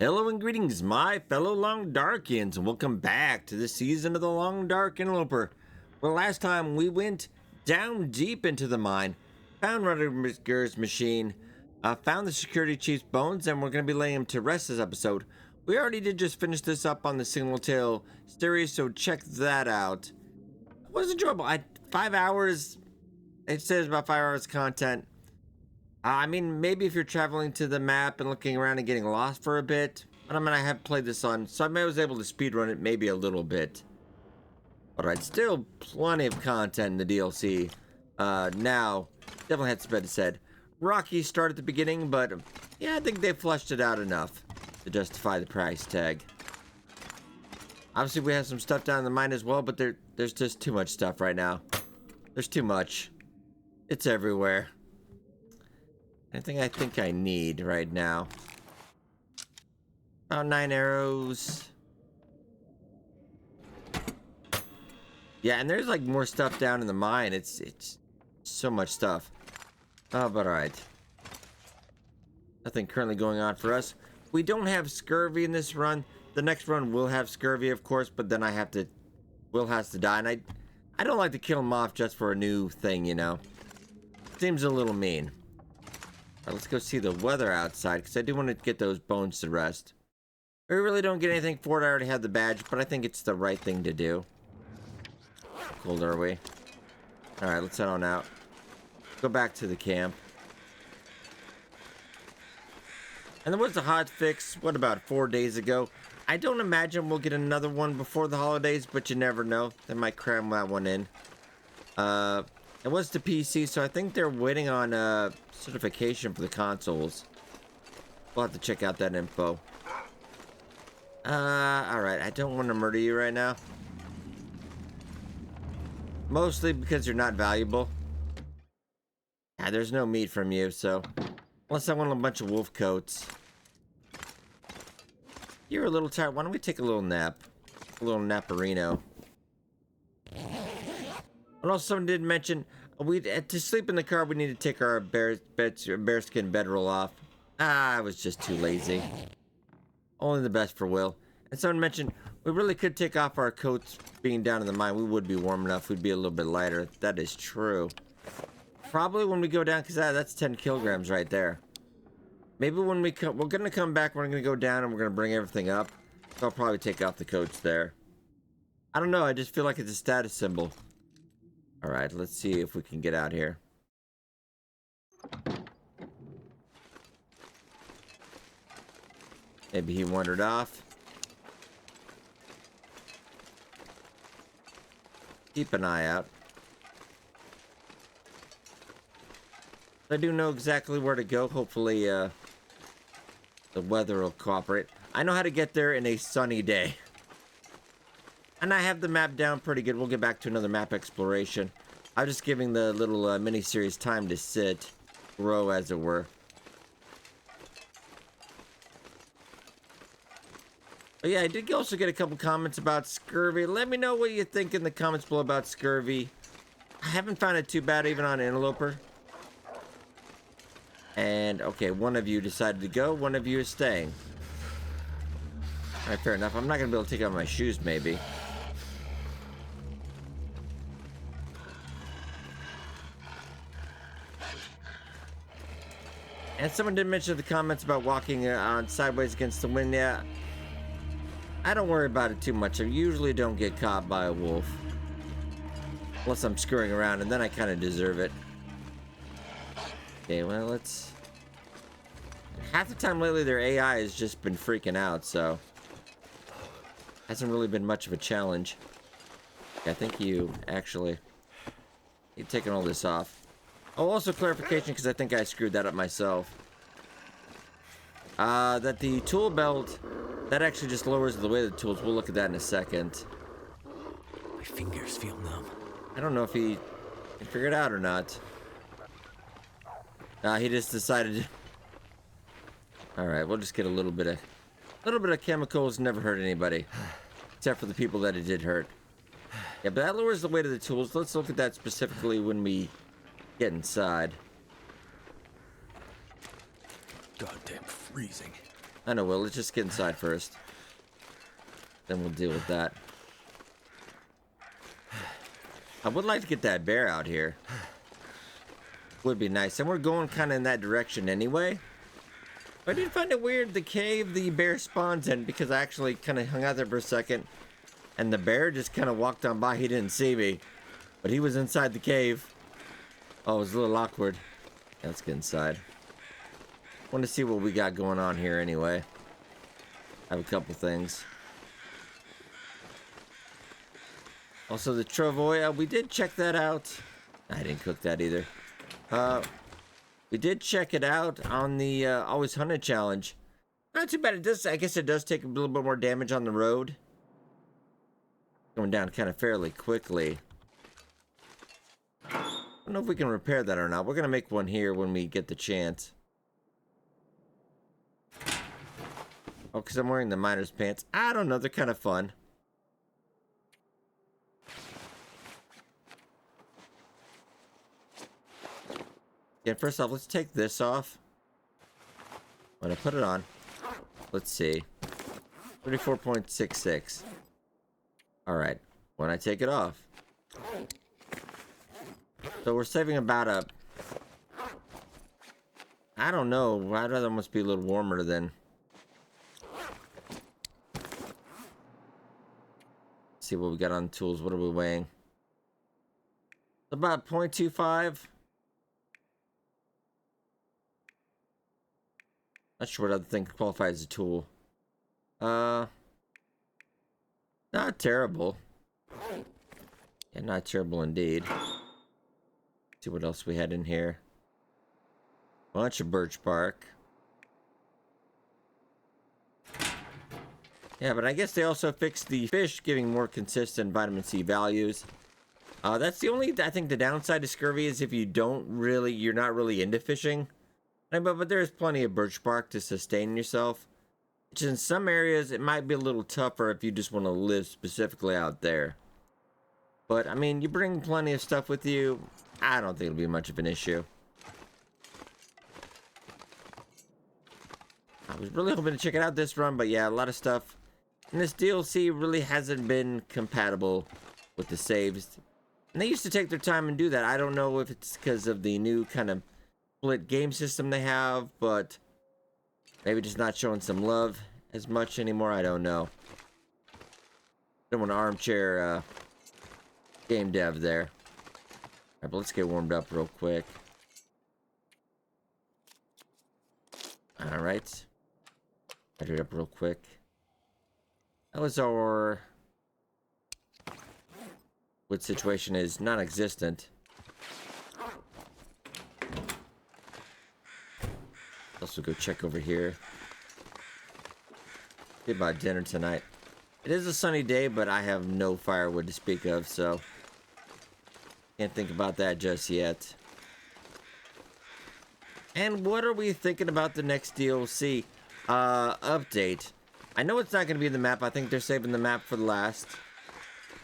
Hello and greetings, my fellow Long Darkians, and welcome back to this season of the Long Dark Interloper. Well, last time we went down deep into the mine, found Rutger's machine, found the security chief's bones, and we're going to be laying him to rest this episode. We already did just finish this up on the Single Tail series, so check that out. It was enjoyable. 5 hours, it says about 5 hours content. I mean, maybe if you're traveling to the map and looking around and getting lost for a bit. But I mean, I have played this on, so I was able to speedrun it maybe a little bit. Alright, still plenty of content in the DLC. Now, definitely had some better said. Rocky start at the beginning, but yeah, I think they fleshed it out enough to justify the price tag. Obviously, we have some stuff down in the mine as well, but there's just too much stuff right now. There's too much. It's everywhere. Anything I think I need right now. About 9 arrows. Yeah, and there's like more stuff down in the mine. It's so much stuff. Oh, but alright. Nothing currently going on for us. We don't have scurvy in this run. The next run will have scurvy, of course, but then Will has to die, and I don't like to kill him off just for a new thing, you know. Seems a little mean. Alright, let's go see the weather outside, because I do want to get those bones to rest. We really don't get anything for it. I already have the badge, but I think it's the right thing to do. How cold are we? Alright, let's head on out. Go back to the camp. And there was a hot fix, what, about 4 days ago? I don't imagine we'll get another one before the holidays, but you never know. They might cram that one in. It was the PC, so I think they're waiting on certification for the consoles. We'll have to check out that info. Alright, I don't want to murder you right now. Mostly because you're not valuable. Yeah, there's no meat from you, so... Unless I want a bunch of wolf coats. You're a little tired. Why don't we take a little nap? A little naparino. And also, someone did mention, to sleep in the car, we need to take our bearskin bedroll off. I was just too lazy. Only the best for Will. And someone mentioned, we really could take off our coats being down in the mine. We would be warm enough. We'd be a little bit lighter. That is true. Probably when we go down, because that's 10 kilograms right there. Maybe when we're going to come back, we're going to go down and we're going to bring everything up. So I'll probably take off the coats there. I don't know. I just feel like it's a status symbol. Alright, let's see if we can get out here. Maybe he wandered off. Keep an eye out. I do know exactly where to go. Hopefully, the weather will cooperate. I know how to get there in a sunny day. And I have the map down pretty good. We'll get back to another map exploration. I'm just giving the little mini-series time to sit, grow, as it were. But yeah, I did also get a couple comments about scurvy. Let me know what you think in the comments below about scurvy. I haven't found it too bad even on Interloper. And, okay, one of you decided to go, one of you is staying. Alright, fair enough. I'm not going to be able to take off my shoes, maybe. And someone did mention in the comments about walking on sideways against the wind. Yeah, I don't worry about it too much. I usually don't get caught by a wolf. Unless I'm screwing around, and then I kind of deserve it. Okay, well, let's... Half the time lately, their AI has just been freaking out, so... Hasn't really been much of a challenge. Okay, I think you, actually... You're taking all this off. Oh, also clarification, because I think I screwed that up myself. That the tool belt, that actually just lowers the weight of the tools. We'll look at that in a second. My fingers feel numb. I don't know if he can figure it out or not. He just decided. All right, we'll just get a little bit of chemicals. Never hurt anybody, except for the people that it did hurt. Yeah, but that lowers the weight of the tools. Let's look at that specifically when we get inside. Goddamn freezing. I know, Will. Let's just get inside first. Then we'll deal with that. I would like to get that bear out here. Would be nice. And we're going kind of in that direction anyway. I did find it weird, the cave the bear spawns in, because I actually kind of hung out there for a second. And the bear just kind of walked on by. He didn't see me. But he was inside the cave. Oh, it was a little awkward. Yeah, let's get inside. Want to see what we got going on here anyway. I have a couple things. Also, the Travois, we did check that out. I didn't cook that either. We did check it out on the Always Hunted challenge. Not too bad. It does. I guess it does take a little bit more damage on the road. Going down kind of fairly quickly. I don't know if we can repair that or not. We're going to make one here when we get the chance. Oh, because I'm wearing the miner's pants. I don't know. They're kind of fun. Yeah, first off, let's take this off. When I put it on, let's see. 34.66. Alright, when I take it off. So we're saving about a... I don't know. I'd rather almost be a little warmer than... Let's see what we got on the tools. What are we weighing? About 0.25. Not sure what other thing could qualify as a tool. Not terrible. Yeah, not terrible indeed. See what else we had in here. Bunch of birch bark. Yeah, but I guess they also fixed the fish giving more consistent vitamin C values. That's the only, I think the downside to scurvy is if you you're not really into fishing. But there's plenty of birch bark to sustain yourself. Which in some areas, it might be a little tougher if you just want to live specifically out there. But, I mean, you bring plenty of stuff with you. I don't think it'll be much of an issue. I was really hoping to check it out this run, but yeah, a lot of stuff in this DLC really hasn't been compatible with the saves. And they used to take their time and do that. I don't know if it's because of the new kind of split game system they have, but maybe just not showing some love as much anymore. I don't know. Don't want an armchair game dev there. Alright, but let's get warmed up real quick. Alright. Hydrate up real quick. That was our... Wood situation is non-existent. Also go check over here. Get about dinner tonight. It is a sunny day, but I have no firewood to speak of, so can't think about that just yet. And what are we thinking about the next DLC update? I know it's not going to be the map. I think they're saving the map for the last.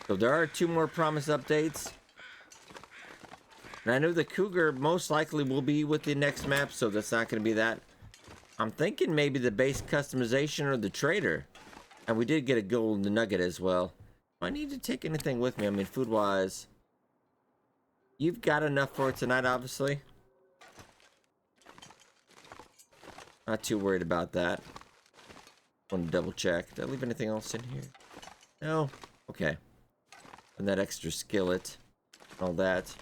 So there are 2 more promised updates. And I know the cougar most likely will be with the next map, so that's not going to be that. I'm thinking maybe the base customization or the trader. And we did get a golden nugget as well. Do I need to take anything with me? I mean, food-wise. You've got enough for tonight, obviously. Not too worried about that. Want to double check. Did I leave anything else in here? No? Okay. And that extra skillet. All that.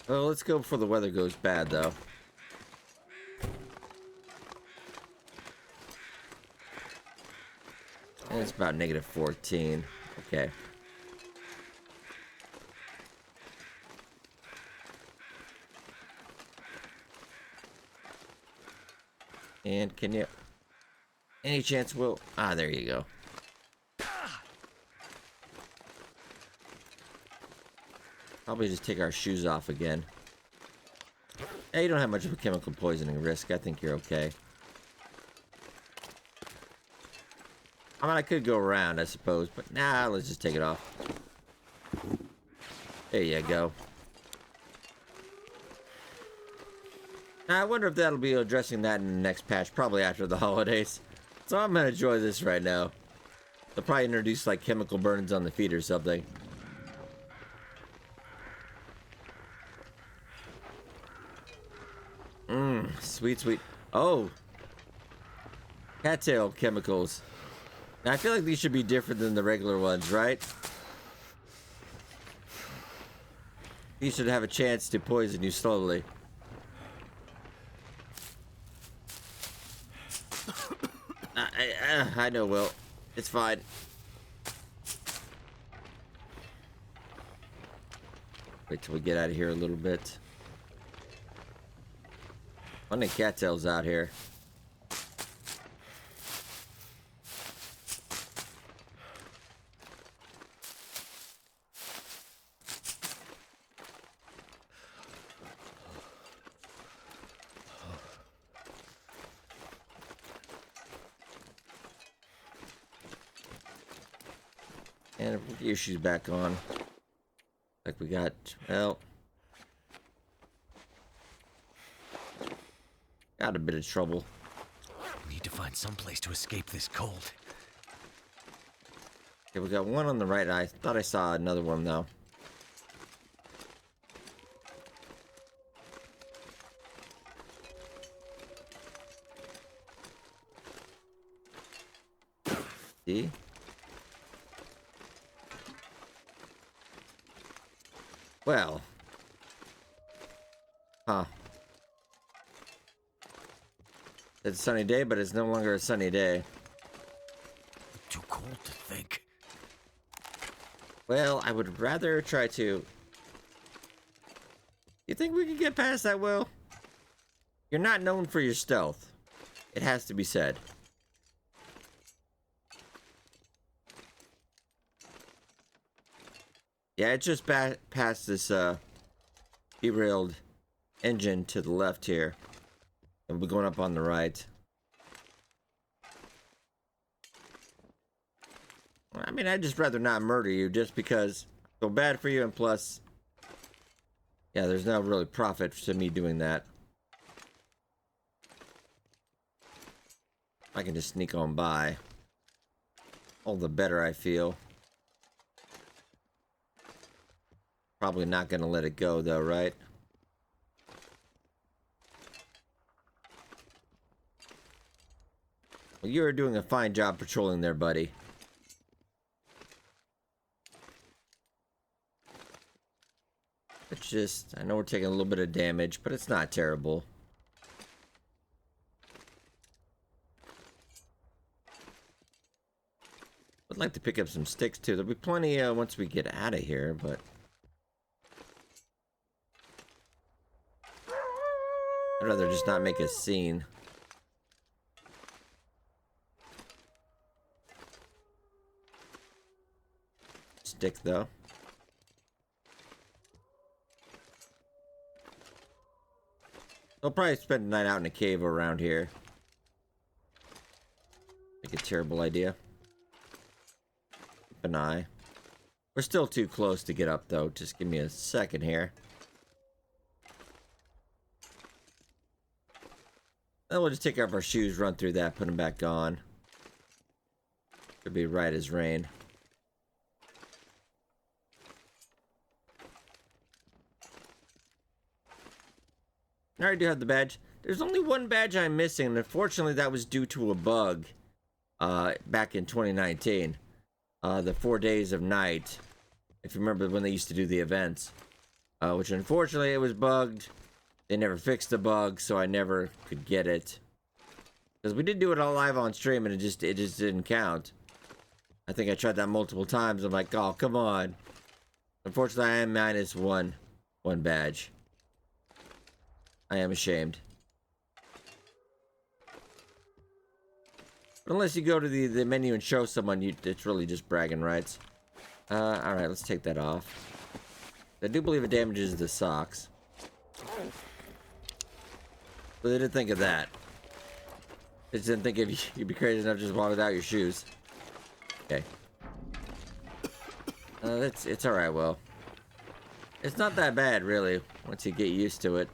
Well, let's go before the weather goes bad, though. And it's about -14. Okay. And can you... Any chance we'll... Ah, there you go. Probably just take our shoes off again. Hey, you don't have much of a chemical poisoning risk. I think you're okay. I mean, I could go around, I suppose, but nah, let's just take it off. There you go. I wonder if that'll be addressing that in the next patch, probably after the holidays. So I'm gonna enjoy this right now. They'll probably introduce like chemical burns on the feet or something. Sweet, sweet. Oh, cattail chemicals. Now, I feel like these should be different than the regular ones, right? These should have a chance to poison you slowly. I know, Will. It's fine. Wait till we get out of here a little bit. Funny cattails out here. And we'll get your shoes back on. Like we got, well, got a bit of trouble. We need to find some place to escape this cold. Okay, we got one on the right. I thought I saw another one though. See? Well. Huh. It's a sunny day, but it's no longer a sunny day. Too cold to think. Well, I would rather try to... You think we can get past that, Will? You're not known for your stealth. It has to be said. Yeah, it's just past this derailed engine to the left here. And we're going up on the right. I mean, I'd just rather not murder you just because I feel bad for you, and plus, yeah, there's no really profit to me doing that. I can just sneak on by. All the better I feel. Probably not gonna let it go though, right? Well, you're doing a fine job patrolling there, buddy. It's just, I know we're taking a little bit of damage, but it's not terrible. I'd like to pick up some sticks too. There'll be plenty once we get out of here, but... I'd rather just not make a scene. Stick though. They'll probably spend the night out in a cave around here. Like a terrible idea. Keep an eye. We're still too close to get up though. Just give me a second here. Then we'll just take off our shoes, run through that, put them back on. Should be right as rain. I already do have the badge. There's only one badge I'm missing, and unfortunately that was due to a bug back in 2019. The 4 days of night, if you remember when they used to do the events. Which unfortunately it was bugged. They never fixed the bug, so I never could get it. Because we did do it all live on stream, and it just didn't count. I think I tried that multiple times. I'm like, oh, come on. Unfortunately, I am minus one badge. I am ashamed. But unless you go to the menu and show someone, it's really just bragging rights. Alright, let's take that off. I do believe it damages the socks. But they didn't think of that. They just didn't think if you'd be crazy enough to just walk without your shoes. Okay. It's alright, Will. It's not that bad, really, once you get used to it.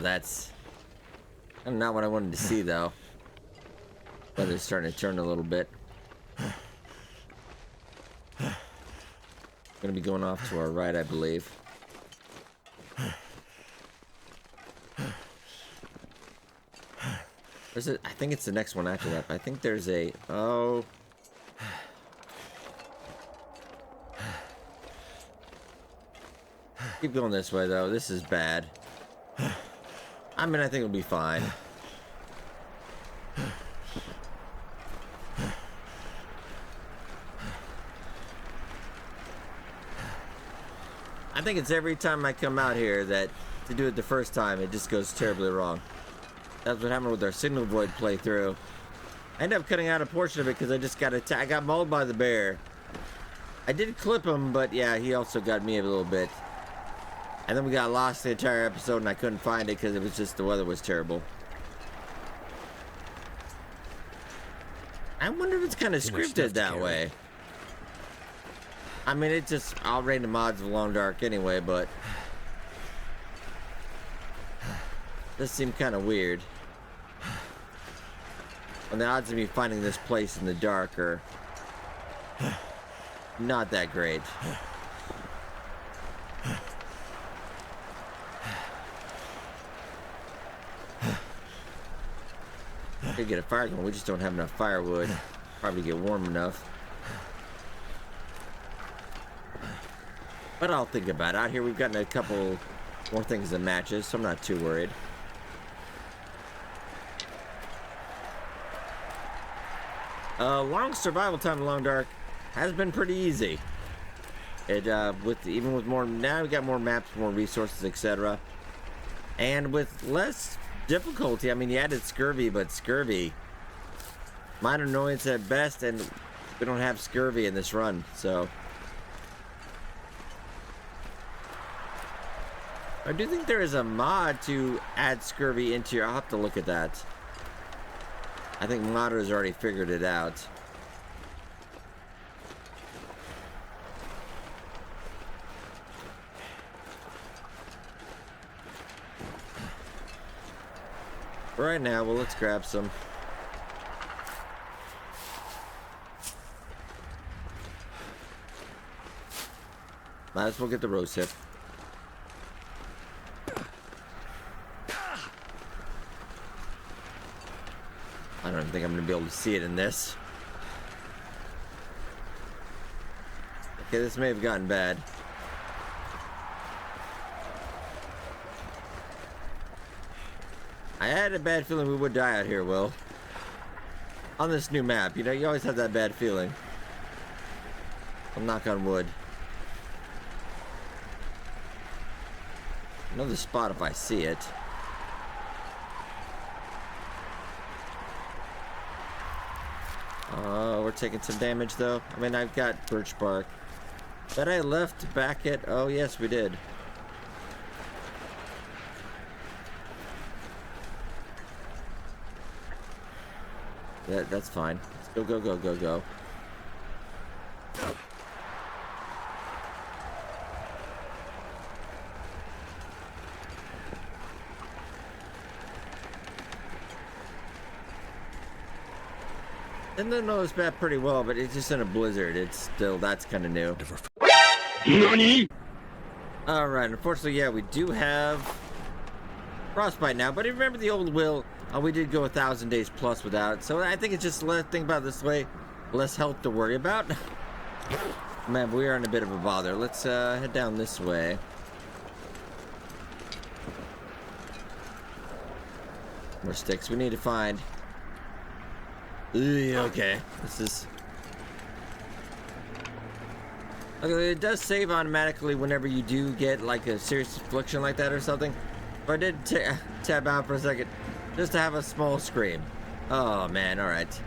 that's not what I wanted to see, though. Weather's starting to turn a little bit. Gonna be going off to our right, I believe. There's a, I think it's the next one after that. I think there's a... Oh... Keep going this way, though. This is bad. I mean, I think it'll be fine. I think it's every time I come out here that to do it the first time, it just goes terribly wrong. That's what happened with our Signal Void playthrough. I ended up cutting out a portion of it because I just got I got mauled by the bear. I did clip him, but yeah, he also got me a little bit. And then we got lost the entire episode and I couldn't find it because it was just the weather was terrible. I wonder if it's kind of scripted that way. I mean, it's just, I'll rate the mods of Long Dark anyway, but this seemed kind of weird. And the odds of me finding this place in the dark are not that great. Could get a fire going, we just don't have enough firewood. Probably get warm enough. But I'll think about it. Out here we've gotten a couple more things than matches, so I'm not too worried. Long survival time in Long Dark has been pretty easy. It even with more, now we got more maps, more resources, etc. And with less difficulty. I mean, you added scurvy, but scurvy, minor annoyance at best, and we don't have scurvy in this run, so. I do think there is a mod to add scurvy into your, I'll have to look at that. I think modders already figured it out. Right now, well, let's grab some. Might as well get the rose hip. I don't think I'm gonna be able to see it in this. Okay, this may have gotten bad. I had a bad feeling we would die out here, Will. On this new map, you know, you always have that bad feeling. I'll knock on wood. Another spot if I see it. Oh, we're taking some damage though. I mean, I've got birch bark. But I left back at, oh yes, we did. That's fine. Let's go, go, go, go, go. And then know this map pretty well, but it's just in a blizzard. It's still, that's kind of new. NANI? Alright, unfortunately, yeah, we do have frostbite now, but remember the old Will, we did go 1,000 days plus without, so I think it's just, let's think about it this way, less health to worry about. Man, we are in a bit of a bother. Let's head down this way. More sticks we need to find. Okay, this is... Okay, it does save automatically whenever you do get like a serious affliction like that or something. But I did tab out for a second just to have a small scream. Oh man, alright.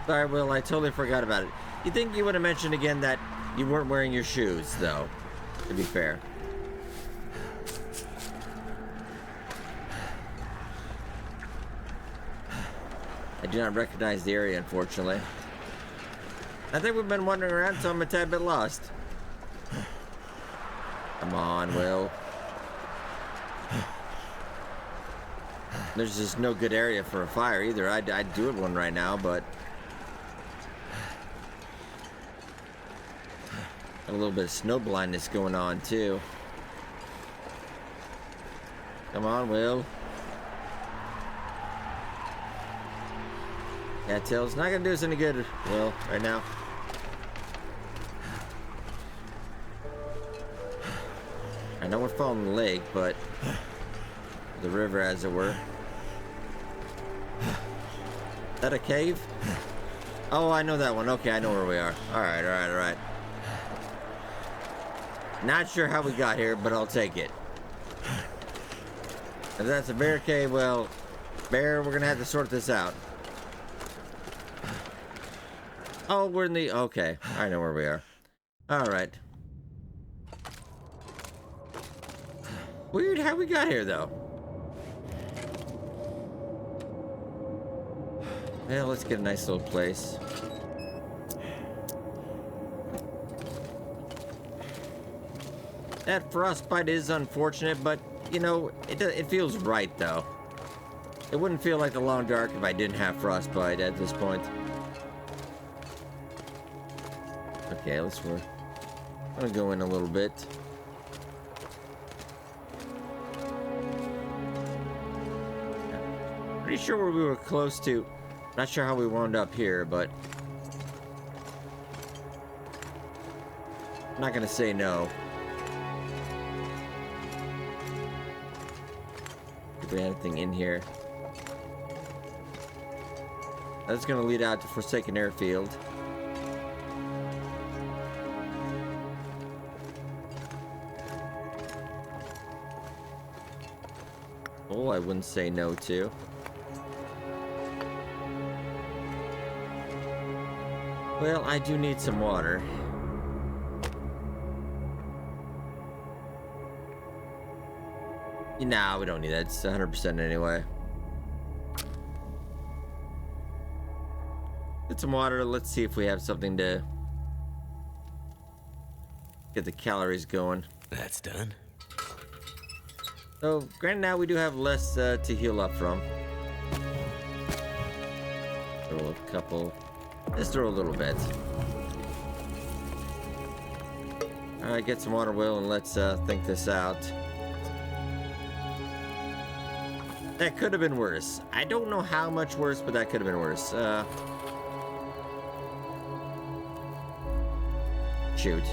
Sorry, Will, I totally forgot about it. You think you would have mentioned again that you weren't wearing your shoes, though, to be fair. I do not recognize the area, unfortunately. I think we've been wandering around, so I'm a tad bit lost. Come on, Will. There's just no good area for a fire either. I'd do it one right now, but a little bit of snow blindness going on too. Come on, Will. Cattail's not gonna do us any good, Will, right now. I know we're following the lake, but the river, as it were. Is that a cave? Oh, I know that one. Okay, I know where we are. Alright, alright, alright. Not sure how we got here, but I'll take it. If that's a bear cave, well, bear, we're gonna have to sort this out. Oh, we're in the... Okay, I know where we are. Alright. Weird how we got here, though. Yeah, let's get a nice little place. That frostbite is unfortunate, but, you know, it feels right, though. It wouldn't feel like the long dark if I didn't have frostbite at this point. Okay, I'm gonna go in a little bit. Pretty sure where we were close to. Not sure how we wound up here, but I'm not gonna say no. If we have anything in here, that's gonna lead out to Forsaken Airfield. Oh, I wouldn't say no to. Well, I do need some water. Nah, we don't need that. It's 100% anyway. Get some water. Let's see if we have something to get the calories going. That's done. So, granted now we do have less to heal up from. Throw a couple. Just throw a little bit. Alright, get some water, Will, and let's think this out. That could have been worse. I don't know how much worse, but that could have been worse. Shoot.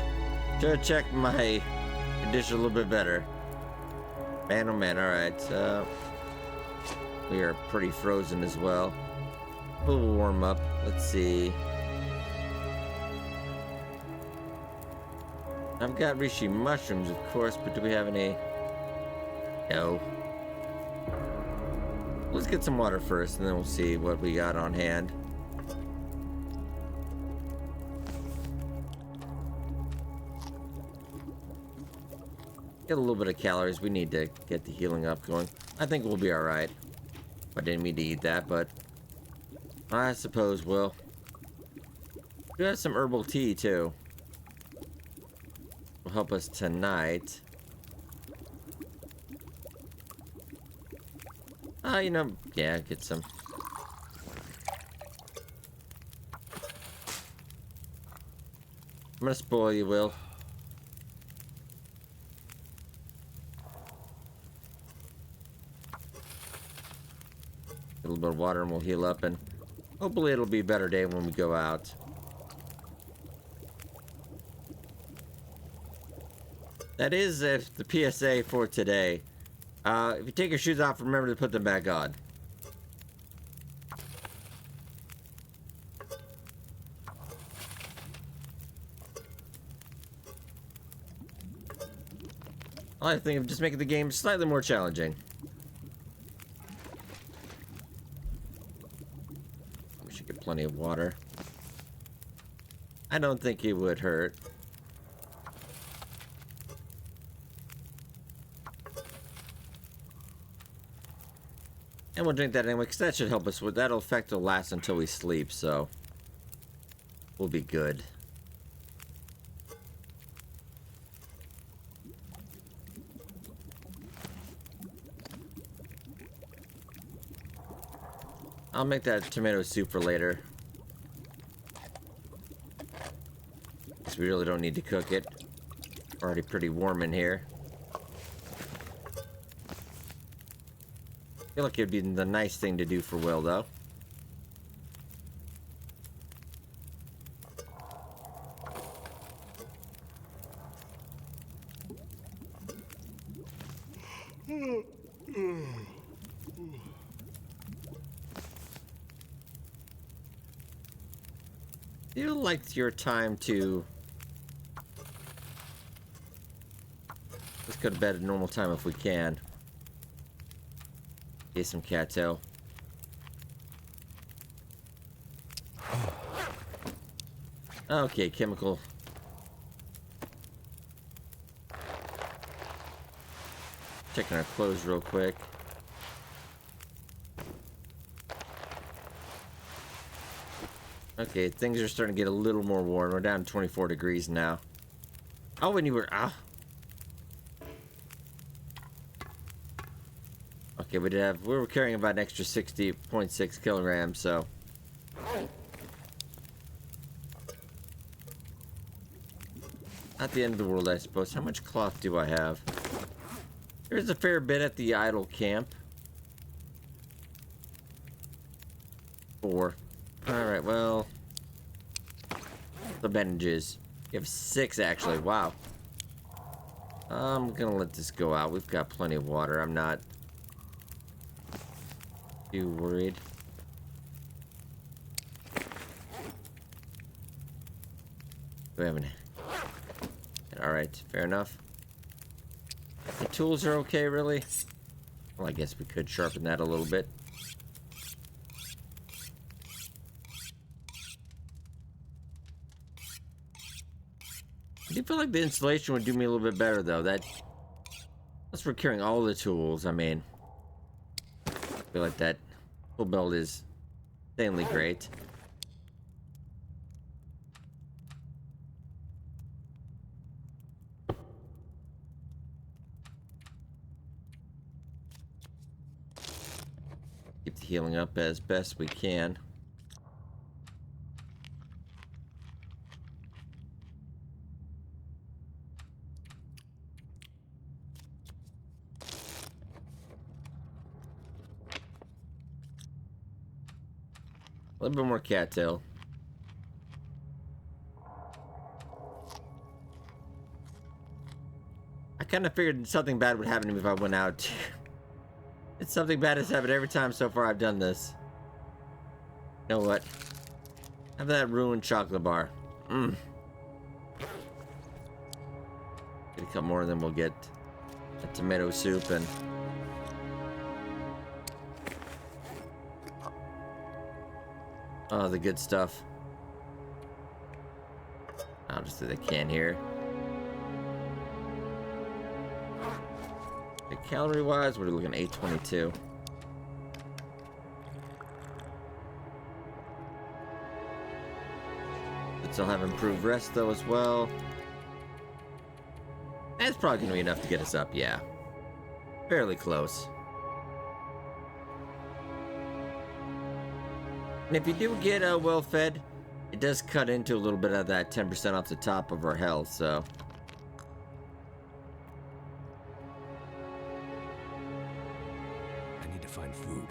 Should have checked my condition a little bit better. Man, oh man, alright. We are pretty frozen as well. We'll warm up. Let's see. I've got reishi mushrooms, of course, but do we have any? No. Let's get some water first, and then we'll see what we got on hand. Get a little bit of calories. We need to get the healing up going. I think we'll be alright. I didn't mean to eat that, but I suppose we'll. We have some herbal tea, too. Will help us tonight. You know, yeah, get some. I'm gonna spoil you, Will. A little bit of water and we'll heal up, and hopefully it'll be a better day when we go out. That is the PSA for today. If you take your shoes off, remember to put them back on. I think of just making the game slightly more challenging. We should get plenty of water. I don't think it would hurt. And we'll drink that anyway, because that should help us with that'll effect will last until we sleep, so we'll be good. I'll make that tomato soup for later. Because we really don't need to cook it. Already pretty warm in here. I feel like it'd be the nice thing to do for Will, though. Feel like it's your time to... Let's go to bed at normal time if we can. Get some cattail. Okay, chemical. Checking our clothes real quick. Okay, things are starting to get a little more warm. We're down to 24 degrees now. Oh, and you were... Ah. Okay, we were carrying about an extra 60.6 kilograms, so... Not the end of the world, I suppose. How much cloth do I have? There's a fair bit at the idle camp. 4. Alright, well... The bandages. You have 6, actually. Wow. I'm gonna let this go out. We've got plenty of water. I'm not too worried. Do we have any? Alright, fair enough. The tools are okay, really? Well, I guess we could sharpen that a little bit. I do feel like the installation would do me a little bit better, though. Unless we're carrying all the tools, I mean... I feel like that tool belt is insanely great. Keep the healing up as best we can. A little bit more cattail. I kind of figured something bad would happen to me if I went out. It's something bad has happened every time so far I've done this. You know what? Have that ruined chocolate bar. Get a couple more, then we'll get a tomato soup and... Oh, the good stuff. I'll just do the can here. Okay, calorie-wise, we're looking at 822. But still have improved rest, though, as well. That's probably going to be enough to get us up, yeah. Fairly close. And if you do get well fed, it does cut into a little bit of that 10% off the top of our health, so. I need to find food.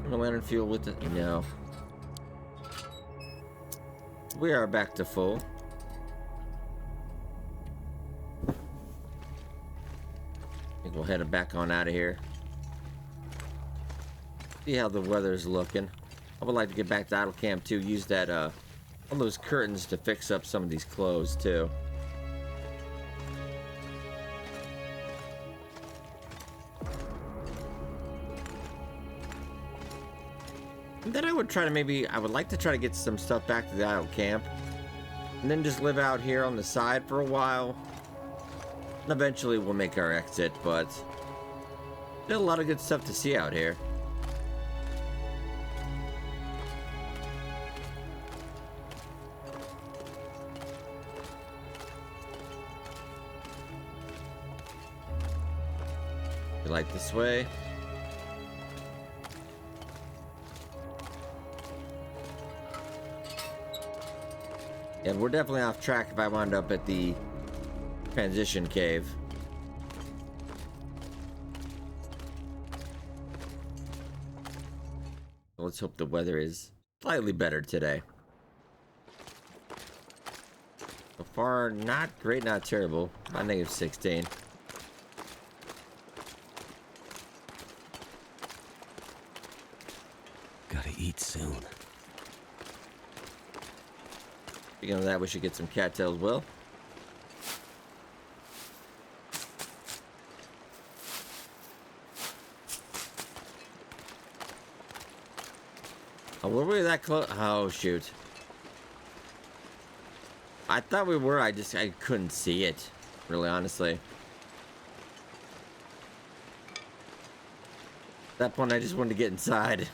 No lantern fuel with it? No. We are back to full. I think we'll head back on out of here. See how the weather's looking. I would like to get back to idle camp too. Use that all those curtains to fix up some of these clothes too. And then I would like to try to get some stuff back to the idle camp, and then just live out here on the side for a while. And eventually we'll make our exit, but there's a lot of good stuff to see out here. Light this way. Yeah, we're definitely off track if I wound up at the transition cave. Let's hope the weather is slightly better today. So far, not great, not terrible. About -16. Gotta eat soon. Speaking of that, we should get some cattails, Will. Oh, were we that close? Oh, shoot. I thought we were, I couldn't see it. Really, honestly. At that point, I just wanted to get inside.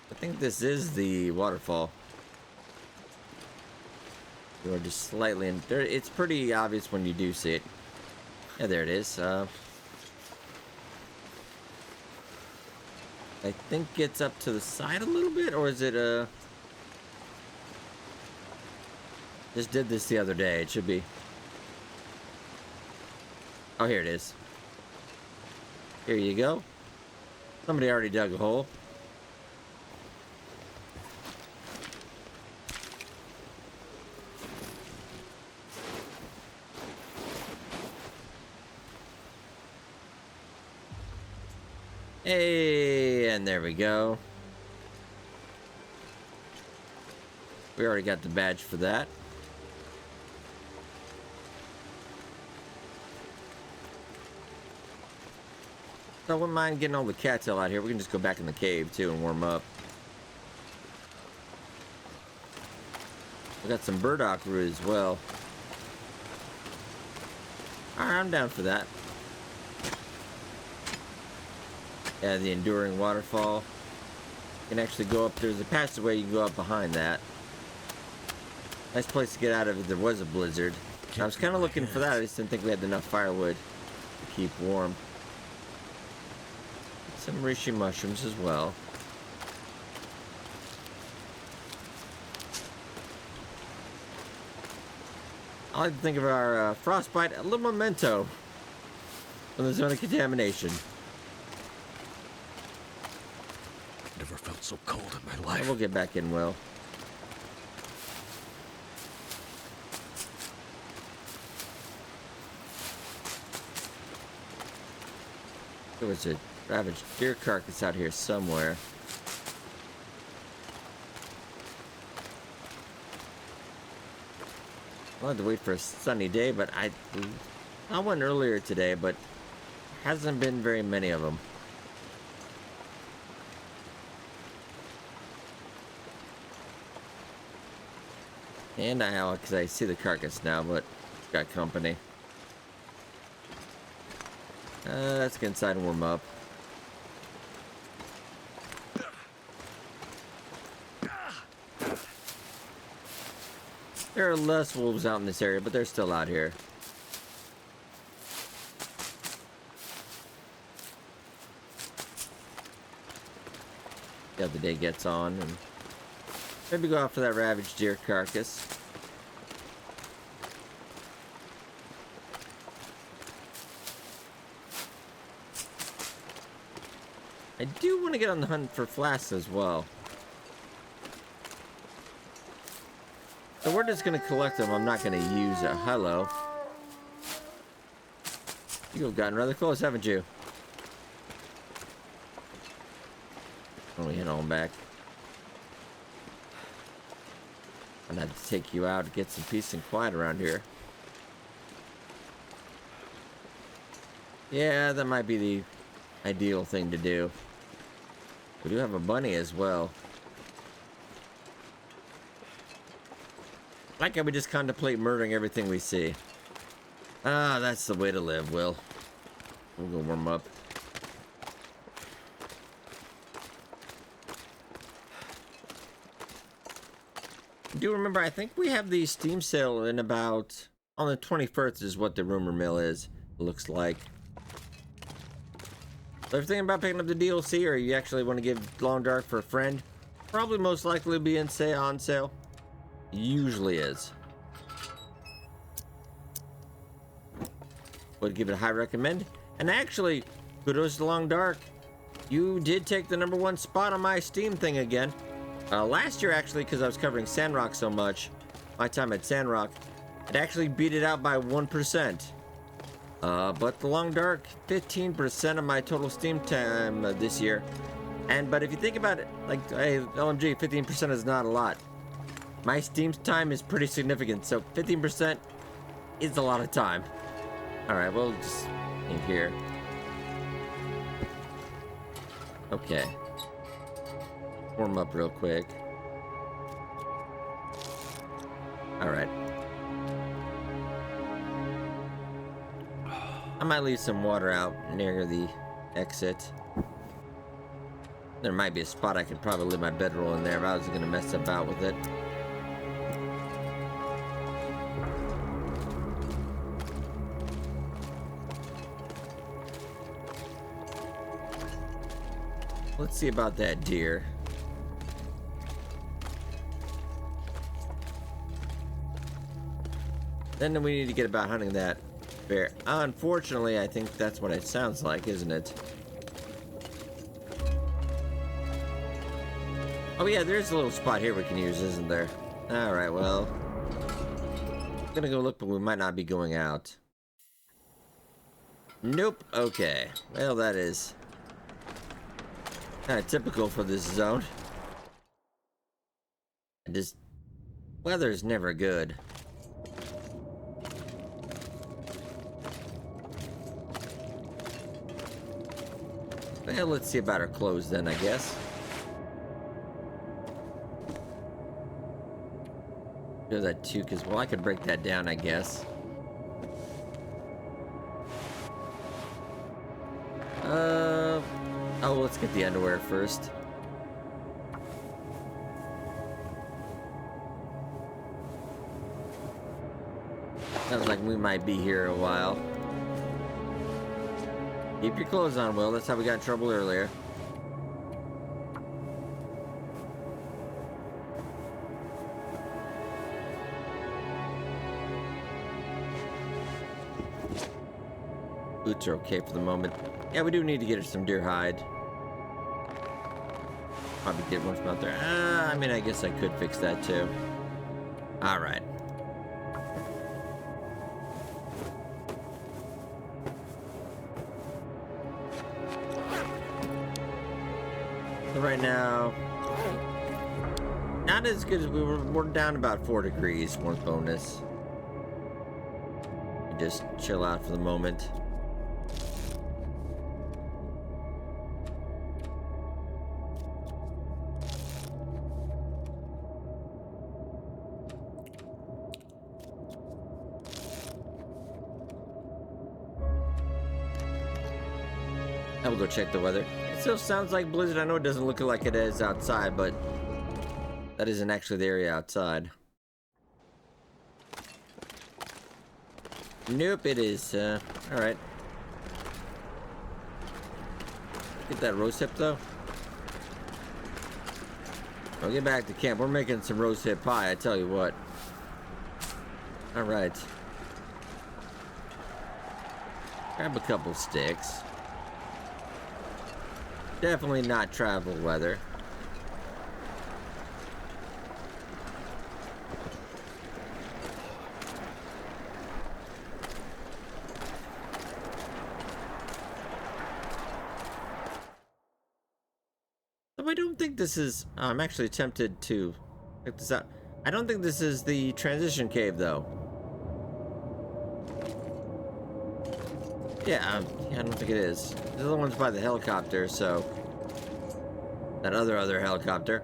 I think this is the waterfall. Or just slightly in there. It's pretty obvious when you do see it. Yeah, there it is. I think it's up to the side a little bit, or is it just did this the other day. It should be. Oh, here it is. Here you go. Somebody already dug a hole. Hey, and there we go. We already got the badge for that. So I wouldn't mind getting all the cattail out here. We can just go back in the cave too and warm up. We got some burdock root as well. Alright, I'm down for that. Yeah, the enduring waterfall. You can actually go up. There's a passageway you can go up behind that. Nice place to get out of if there was a blizzard. I was kind of looking for that. I just didn't think we had enough firewood to keep warm. Some reishi mushrooms as well. I like to think of our frostbite a little memento from the zone of contamination. Never felt so cold in my And life. we'll get back in, Will. There was a ravaged deer carcass out here somewhere. I'll have to wait for a sunny day, but I went earlier today, but hasn't been very many of them. And because I see the carcass now, but it's got company. Let's get inside and warm up. There are less wolves out in this area, but they're still out here. Yeah, the day gets on, and maybe go out for that ravaged deer carcass. I do want to get on the hunt for flasks as well. So we're just going to collect them. I'm not going to use a hello. You've gotten rather close, haven't you? Let me head on back. I'm going to have to take you out to get some peace and quiet around here. Yeah, that might be the ideal thing to do. We do have a bunny as well. Like how we just contemplate murdering everything we see. Ah, that's the way to live, Will. We'll go warm up. Do remember, I think we have the Steam sale in about... on the 21st is what the rumor mill is. Looks like. So if you're thinking about picking up the DLC, or you actually want to give Long Dark for a friend, Probably most likely be on sale. Usually is. Would give it a high recommend. And actually, kudos to Long Dark. You did take the #1 spot on my Steam thing again. Last year, actually, because I was covering Sandrock so much, my time at Sandrock, it actually beat it out by 1%. But the Long Dark, 15% of my total Steam time this year. But if you think about it, like, hey, LMG, 15% is not a lot. My Steam time is pretty significant, so 15% is a lot of time. Alright, we'll just in here. Okay. Warm up real quick. Alright. I might leave some water out near the exit. There might be a spot I could probably leave my bedroll in there if I was gonna mess about with it. Let's see about that deer. Then we need to get about hunting that bear. Unfortunately, I think that's what it sounds like, isn't it? Oh yeah, there's a little spot here we can use, isn't there? Alright, well. I'm gonna go look, but we might not be going out. Nope. Okay. Well, that is kind of typical for this zone. Just weather's never good. Well, let's see about our clothes then, I guess. Do that too, because, well, I could break that down, I guess. Oh, let's get the underwear first. Sounds like we might be here a while. Keep your clothes on, Will. That's how we got in trouble earlier. Boots are okay for the moment. Yeah, we do need to get her some deer hide. Probably get one from out there. I mean, I guess I could fix that too. Alright. So right now, not as good as we were. We're down about 4 degrees, warmth bonus. We just chill out for the moment. I will go check the weather. It still sounds like blizzard. I know it doesn't look like it is outside, but that isn't actually the area outside. Nope, it is. Alright. Get that rose hip, though. We'll get back to camp. We're making some rose hip pie, I tell you what. Alright. Grab a couple sticks. Definitely not travel weather. So I don't think this is... I'm actually tempted to check this out. I don't think this is the transition cave, though. Yeah, I don't think it is. The other one's by the helicopter, so... That other helicopter.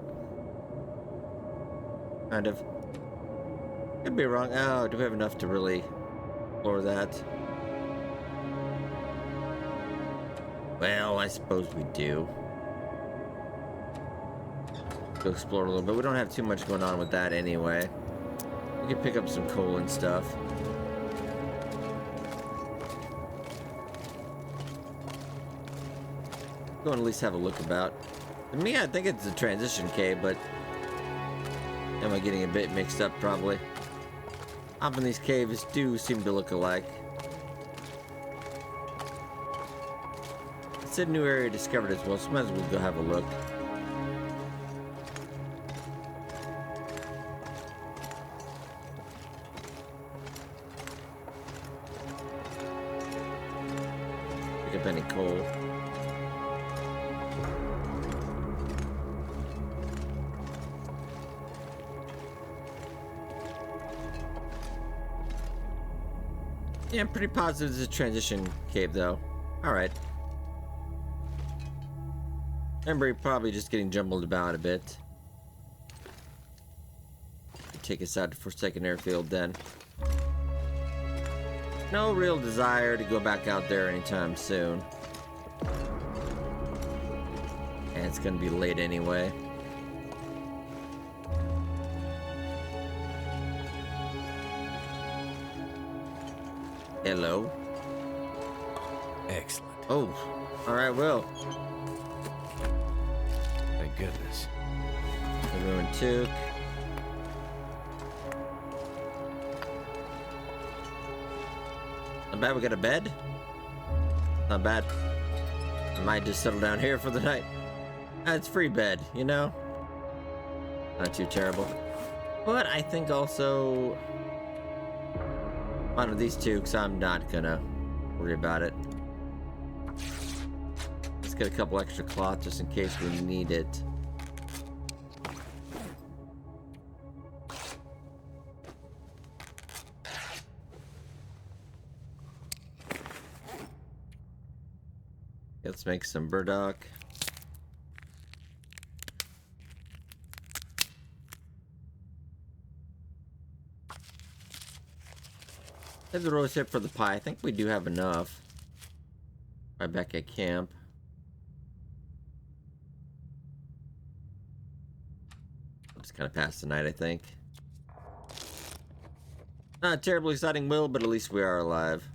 Kind of. Could be wrong. Oh, do we have enough to really explore that? Well, I suppose we do. Go explore a little bit. We don't have too much going on with that anyway. We can pick up some coal and stuff. Go and at least have a look about. To me, I think it's a transition cave, but am I getting a bit mixed up? Probably. Often these caves do seem to look alike. It's a new area discovered as well, so might as well go have a look. Pick up any coal. Yeah, I'm pretty positive this is a transition cave, though. Alright. Remember, probably just getting jumbled about a bit. Take us out to Forsaken Airfield, then. No real desire to go back out there anytime soon. And it's gonna be late anyway. Hello? Excellent. Oh, alright, well. Thank goodness. Everyone took. Not bad, we got a bed? Not bad. I might just settle down here for the night. It's free bed, you know? Not too terrible. But I think also one of these two, because I'm not gonna worry about it. Let's get a couple extra cloth just in case we need it. Let's make some burdock. Have the rose hip for the pie. I think we do have enough. Right back at camp. I'll just kind of pass the night, I think. Not terribly exciting, Will, but at least we are alive.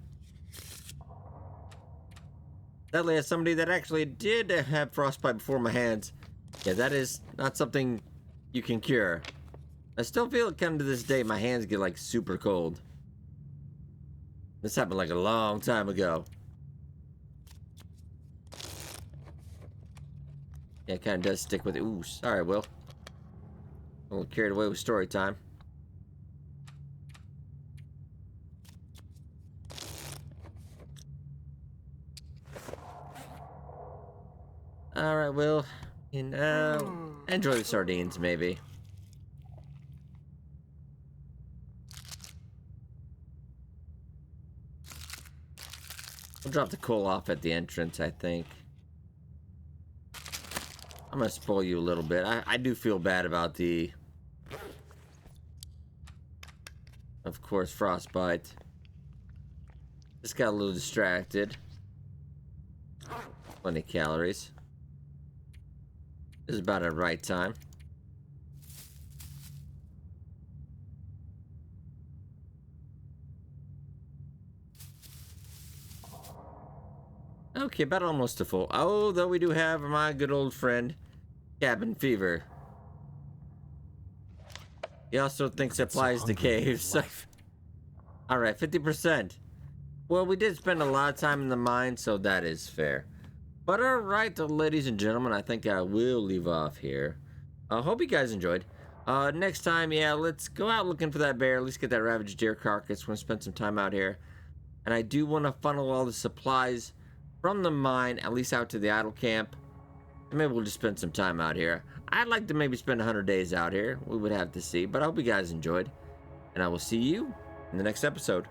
Sadly, as somebody that actually did have frostbite before my hands, yeah, that is not something you can cure. I still feel it kind of to this day, my hands get like super cold. This happened like a long time ago. Yeah, it kind of does stick with it. Ooh, sorry, Will. A little carried away with story time. Alright, Will. Enjoy the sardines, maybe. We'll drop the coal off at the entrance, I think. I'm gonna spoil you a little bit. I do feel bad about the, of course, frostbite. Just got a little distracted. Plenty of calories. This is about the right time. Okay, about almost to full. Oh, though we do have my good old friend, Cabin Fever. He also thinks it applies to caves. Alright, 50%. Well, we did spend a lot of time in the mine, so that is fair. But alright, ladies and gentlemen, I think I will leave off here. I hope you guys enjoyed. Next time, yeah, let's go out looking for that bear. At least get that ravaged deer carcass. We're going to spend some time out here. And I do want to funnel all the supplies from the mine, at least out to the idle camp. And maybe we'll just spend some time out here. I'd like to maybe spend 100 days out here. We would have to see. But I hope you guys enjoyed. And I will see you in the next episode.